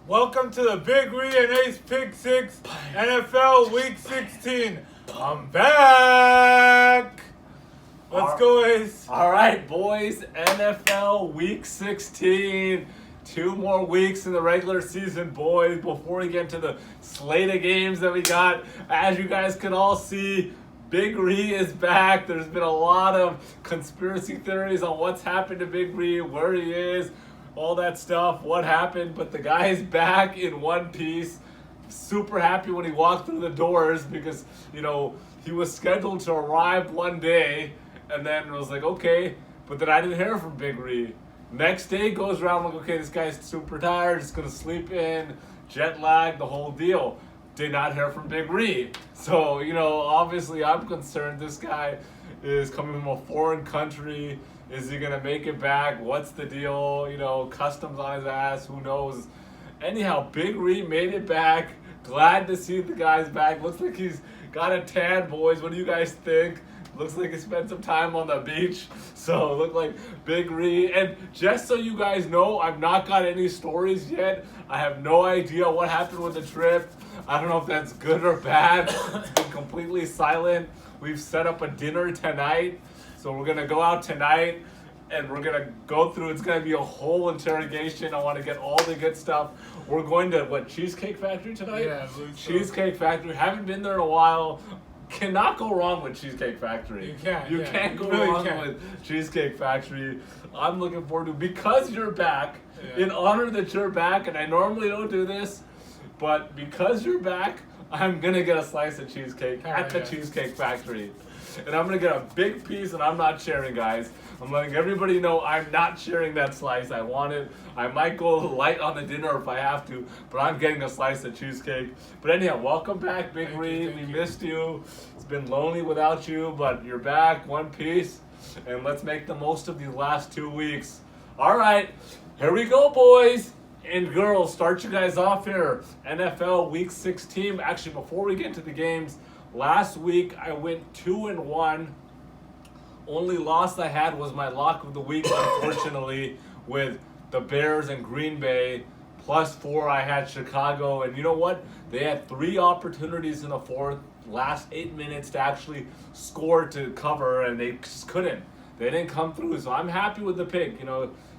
Welcome to the Big Ree and Ace Pick 6 NFL Week 16. I'm back. Let's go, Ace. All right, boys. NFL Week 16. 2 more weeks in the regular season, boys. Before we get to the slate of games that we got, as you guys can all see, Big Ree is back. There's been a lot of conspiracy theories on what's happened to Big Ree, where he is, all that stuff, what happened. But the guy is back in one piece. Super happy when he walked through the doors because, he was scheduled to arrive one day and then was like, okay. But then I didn't hear from Big Ree. Next day goes around like, okay, this guy's super tired, just gonna sleep in, jet lag, the whole deal. Did not hear from Big Ree. So, obviously I'm concerned. This guy is coming from a foreign country. Is he gonna make it back? What's the deal? Customs on his ass, who knows? Anyhow, Big Ree made it back. Glad to see the guy's back. Looks like he's got a tan, boys. What do you guys think? Looks like he spent some time on the beach. So look like Big Ree. And just so you guys know, I've not got any stories yet. I have no idea what happened with the trip. I don't know if that's good or bad. It's been completely silent. We've set up a dinner tonight. So we're going to go out tonight and we're going to go through. It's going to be a whole interrogation. I want to get all the good stuff. We're going to, Cheesecake Factory tonight? Yeah, I believe so. Cheesecake Factory. Haven't been there in a while. Cannot go wrong with Cheesecake Factory. You can't go really wrong can't. with Cheesecake Factory. I'm looking forward to, because you're back, in honor that you're back, and I normally don't do this, but because you're back, I'm going to get a slice of cheesecake at the Cheesecake Factory. And I'm going to get a big piece, and I'm not sharing, guys. I'm letting everybody know I'm not sharing that slice. I want it. I might go light on the dinner if I have to, but I'm getting a slice of cheesecake. But anyhow, welcome back, Big Ree. We missed you. It's been lonely without you, but you're back, one piece. And let's make the most of these last 2 weeks. All right, here we go, boys and girls. Start you guys off here. NFL Week 16. Actually, before we get to the games, last week I went 2-1. Only loss I had was my lock of the week, unfortunately, with the Bears and Green Bay. +4, I had Chicago. And you know what? They had 3 opportunities in the fourth, last 8 minutes to actually score to cover, and they just couldn't. They didn't come through. So I'm happy with the pick.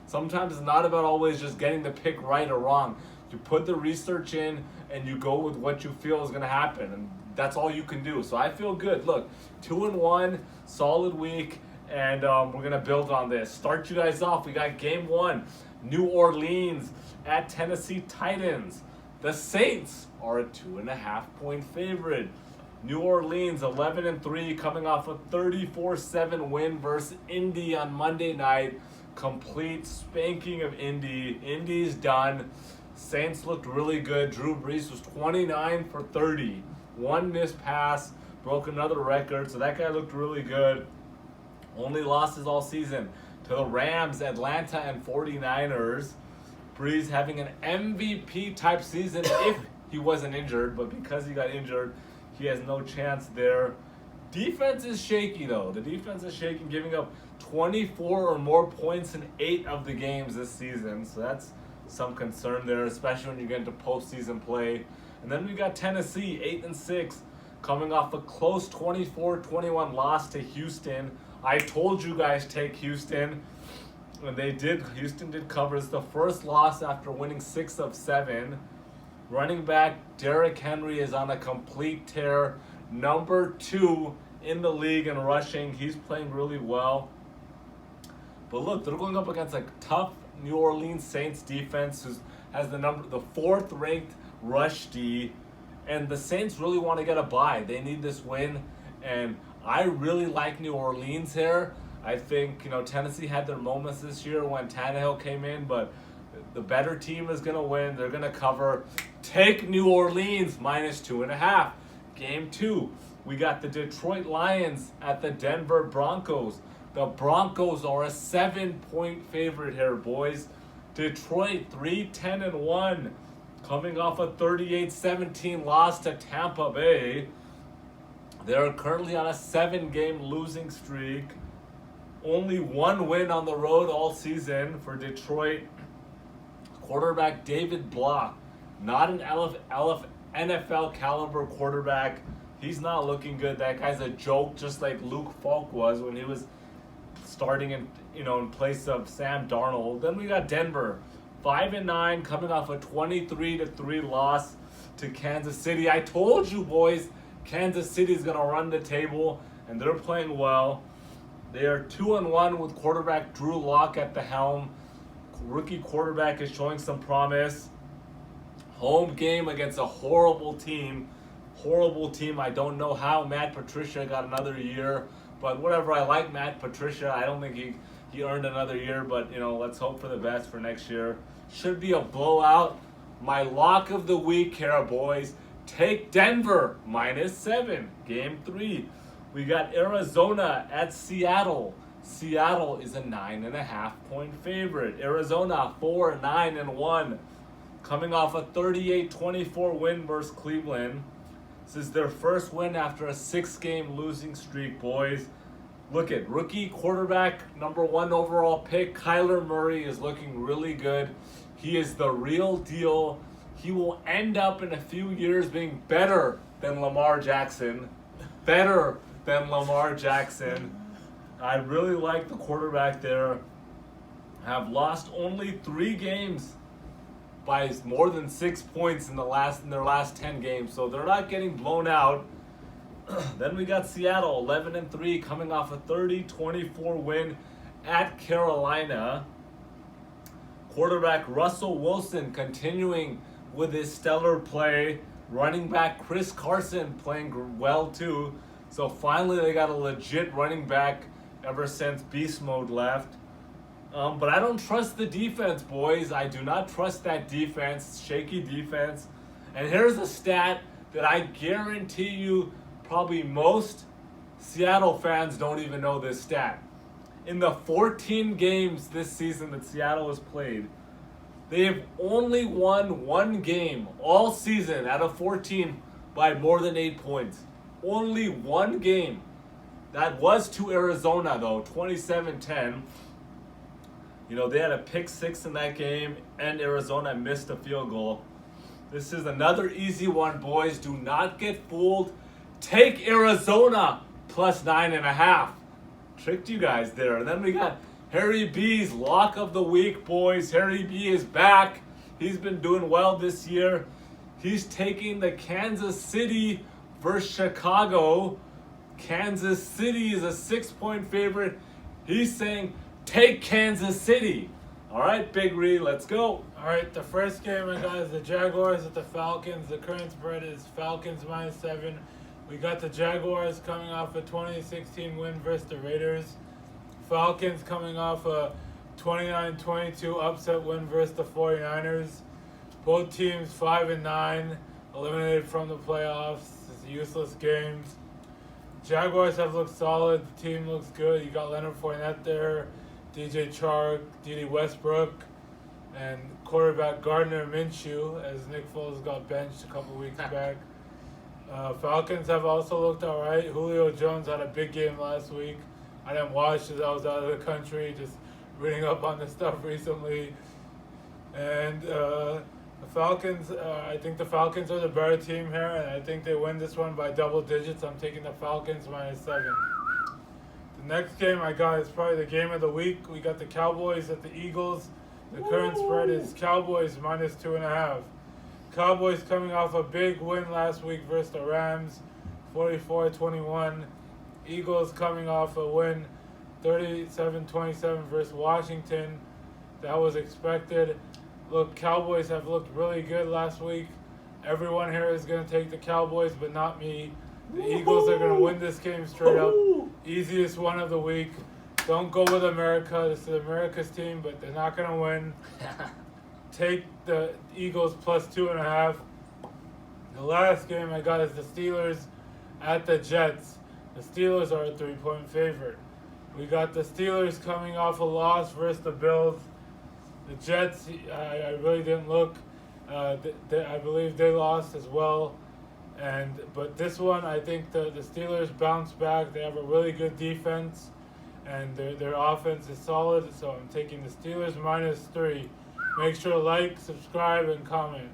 Sometimes it's not about always just getting the pick right or wrong. You put the research in and you go with what you feel is going to happen. And that's all you can do. So I feel good. Look, 2-1, solid week, and we're going to build on this. Start you guys off. We got game 1, New Orleans at Tennessee Titans. The Saints are a 2.5-point favorite. New Orleans 11-3, coming off a 34-7 win versus Indy on Monday night. Complete spanking of Indy. Indy's done. Saints looked really good. Drew Brees was 29 for 30. 1 missed pass, broke another record, so that guy looked really good. Only losses all season to the Rams, Atlanta, and 49ers. Brees having an MVP type season if he wasn't injured, but because he got injured, he has no chance there. Defense is shaky though. The defense is shaky, giving up 24 or more points in 8 of the games this season, so that's some concern there, especially when you get into postseason play. And then we got Tennessee, 8-6, coming off a close 24-21 loss to Houston. I told you guys take Houston, and they did. Houston did cover. It's the first loss after winning 6 of 7. Running back Derrick Henry is on a complete tear. Number 2 in the league in rushing. He's playing really well. But look, they're going up against a tough New Orleans Saints defense who has the 4th ranked rush D, and the Saints really want to get a bye. They need this win, and I really like New Orleans here. I think Tennessee had their moments this year when Tannehill came in, but the better team is going to win. They're going to cover. Take New Orleans -2.5. Game 2, we got the Detroit Lions at the Denver Broncos. The Broncos are a 7-point favorite here, boys. Detroit 3-10-1, coming off a 38-17 loss to Tampa Bay. They're currently on a 7-game losing streak. Only 1 win on the road all season for Detroit. Quarterback David Block Not an NFL caliber quarterback. He's not looking good. That guy's a joke, just like Luke Falk was when he was starting in place of Sam Darnold. Then we got Denver, 5-9, coming off a 23-3 loss to Kansas City. I told you, boys, Kansas City is gonna run the table, and they're playing well. They are 2-1 with quarterback Drew Lock at the helm. Rookie quarterback is showing some promise. Home game against a horrible team. I don't know how Matt Patricia got another year, but whatever. I like Matt Patricia. I don't think he earned another year, but let's hope for the best for next year. Should be a blowout. My lock of the week here, boys. Take Denver -7, game 3. We got Arizona at Seattle. Seattle is a 9.5-point favorite. Arizona 4-9-1, coming off a 38-24 win versus Cleveland. This is their first win after a 6-game losing streak, boys. Look at rookie quarterback, number 1 overall pick, Kyler Murray is looking really good. He is the real deal. He will end up in a few years being better than Lamar Jackson. Better than Lamar Jackson. I really like the quarterback there. Have lost only 3 games by more than 6 points in their last 10 games, so they're not getting blown out. Then we got Seattle, 11-3, coming off a 30-24 win at Carolina. Quarterback Russell Wilson continuing with his stellar play. Running back Chris Carson playing well too. So finally they got a legit running back ever since Beast Mode left. But I don't trust the defense, boys. I do not trust that defense. Shaky defense. And here's a stat that I guarantee you probably most Seattle fans don't even know this stat. In the 14 games this season that Seattle has played, they have only won 1 game all season out of 14 by more than 8 points. Only 1 game. That was to Arizona, though, 27-10. They had a pick 6 in that game, and Arizona missed a field goal. This is another easy one, boys. Do not get fooled. Take Arizona plus 9.5. Tricked you guys there. And then we got Harry B's lock of the week, boys. Harry B is back. He's been doing well this year. He's taking the Kansas City versus Chicago. Kansas City is a 6-point favorite. He's saying, take Kansas City. All right, Big Reed, let's go. All right, the first game I got is the Jaguars at the Falcons. The current spread is Falcons -7. We got the Jaguars coming off a 2016 win versus the Raiders. Falcons coming off a 29-22 upset win versus the 49ers. Both teams 5-9, eliminated from the playoffs. It's useless games. Jaguars have looked solid. The team looks good. You got Leonard Fournette there, DJ Chark, D.D. Westbrook, and quarterback Gardner Minshew, as Nick Foles got benched a couple weeks back. Falcons have also looked all right. Julio Jones had a big game last week. I didn't watch because I was out of the country, just reading up on this stuff recently. And the Falcons, I think the Falcons are the better team here, and I think they win this one by double digits. I'm taking the Falcons -7. The next game I got is probably the game of the week. We got the Cowboys at the Eagles. The current spread is Cowboys -2.5. Cowboys coming off a big win last week versus the Rams, 44-21. Eagles coming off a win, 37-27 versus Washington. That was expected. Look, Cowboys have looked really good last week. Everyone here is going to take the Cowboys, but not me. The Eagles are going to win this game straight up. Easiest one of the week. Don't go with America. This is America's team, but they're not going to win. Take the Eagles +2.5. The last game I got is the Steelers at the Jets. The Steelers are a 3-point favorite. We got the Steelers coming off a loss versus the Bills. The Jets, I really didn't look. I believe they lost as well. But this one, I think the Steelers bounce back. They have a really good defense, and their offense is solid. So I'm taking the Steelers -3. Make sure to like, subscribe, and comment.